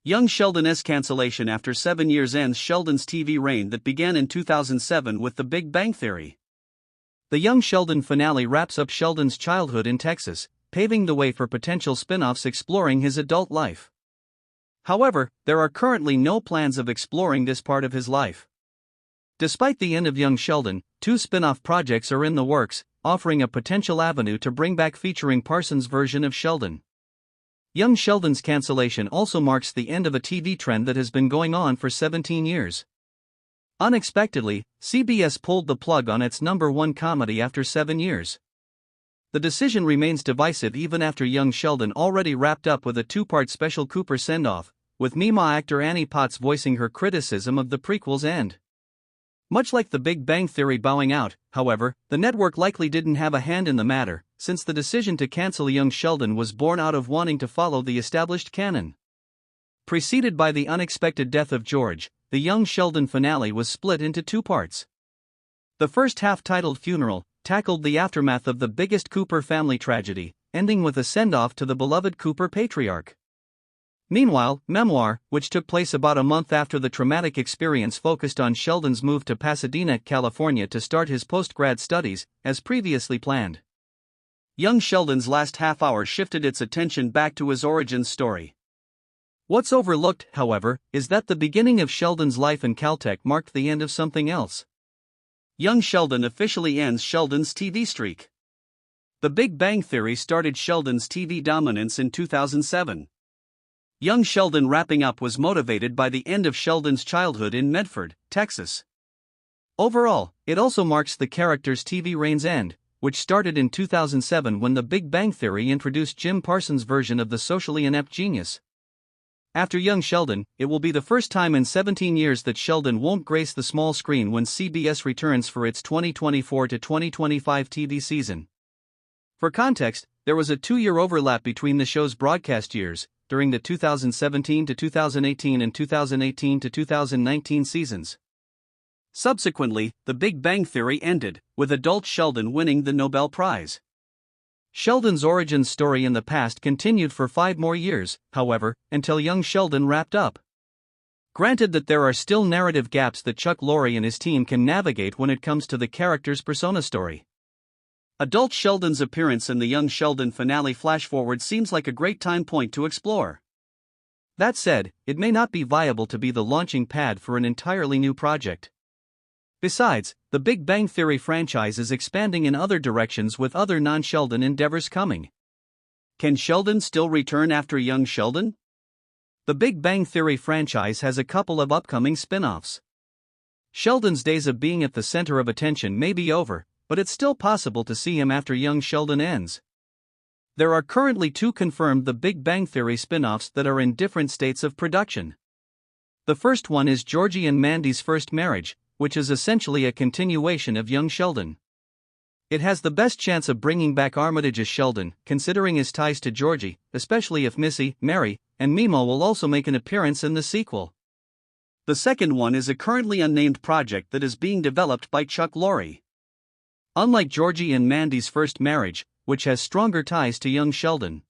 Young Sheldon's cancellation after 7 years ends Sheldon's TV reign that began in 2007 with The Big Bang Theory. The Young Sheldon finale wraps up Sheldon's childhood in Texas, paving the way for potential spin-offs exploring his adult life. However, there are currently no plans of exploring this part of his life. Despite the end of Young Sheldon, 2 spin-off projects are in the works, offering a potential avenue to bring back featuring Parsons' version of Sheldon. Young Sheldon's cancellation also marks the end of a TV trend that has been going on for 17 years. Unexpectedly, CBS pulled the plug on its #1 comedy after 7 years. The decision remains divisive even after Young Sheldon already wrapped up with a 2-part special Cooper send-off, with meme actor Annie Potts voicing her criticism of the prequel's end. Much like The Big Bang Theory bowing out, however, the network likely didn't have a hand in the matter, since the decision to cancel Young Sheldon was born out of wanting to follow the established canon. Preceded by the unexpected death of George, the Young Sheldon finale was split into 2 parts. The first half, titled Funeral, tackled the aftermath of the biggest Cooper family tragedy, ending with a send-off to the beloved Cooper patriarch. Meanwhile, Memoir, which took place about a month after the traumatic experience, focused on Sheldon's move to Pasadena, California to start his post-grad studies, as previously planned. Young Sheldon's last half-hour shifted its attention back to his origin story. What's overlooked, however, is that the beginning of Sheldon's life in Caltech marked the end of something else. Young Sheldon officially ends Sheldon's TV streak. The Big Bang Theory started Sheldon's TV dominance in 2007. Young Sheldon wrapping up was motivated by the end of Sheldon's childhood in Medford, Texas. Overall, it also marks the character's TV reign's end, which started in 2007 when The Big Bang Theory introduced Jim Parsons' version of the socially inept genius. After Young Sheldon, it will be the first time in 17 years that Sheldon won't grace the small screen when CBS returns for its 2024 to 2025 TV season. For context, there was a 2-year overlap between the show's broadcast years, during the 2017 to 2018 and 2018 to 2019 seasons. Subsequently, The Big Bang Theory ended, with adult Sheldon winning the Nobel Prize. Sheldon's origin story in the past continued for 5 more years, however, until Young Sheldon wrapped up. Granted that there are still narrative gaps that Chuck Lorre and his team can navigate when it comes to the character's persona story. Adult Sheldon's appearance in the Young Sheldon finale flashforward seems like a great time point to explore. That said, it may not be viable to be the launching pad for an entirely new project. Besides, the Big Bang Theory franchise is expanding in other directions with other non-Sheldon endeavors coming. Can Sheldon still return after Young Sheldon? The Big Bang Theory franchise has a couple of upcoming spin-offs. Sheldon's days of being at the center of attention may be over, but it's still possible to see him after Young Sheldon ends. There are currently 2 confirmed The Big Bang Theory spin-offs that are in different states of production. The first one is Georgie and Mandy's First Marriage, which is essentially a continuation of Young Sheldon. It has the best chance of bringing back Armitage as Sheldon, considering his ties to Georgie, especially if Missy, Mary, and Mimo will also make an appearance in the sequel. The second one is a currently unnamed project that is being developed by Chuck Lorre. Unlike Georgie and Mandy's First Marriage, which has stronger ties to Young Sheldon,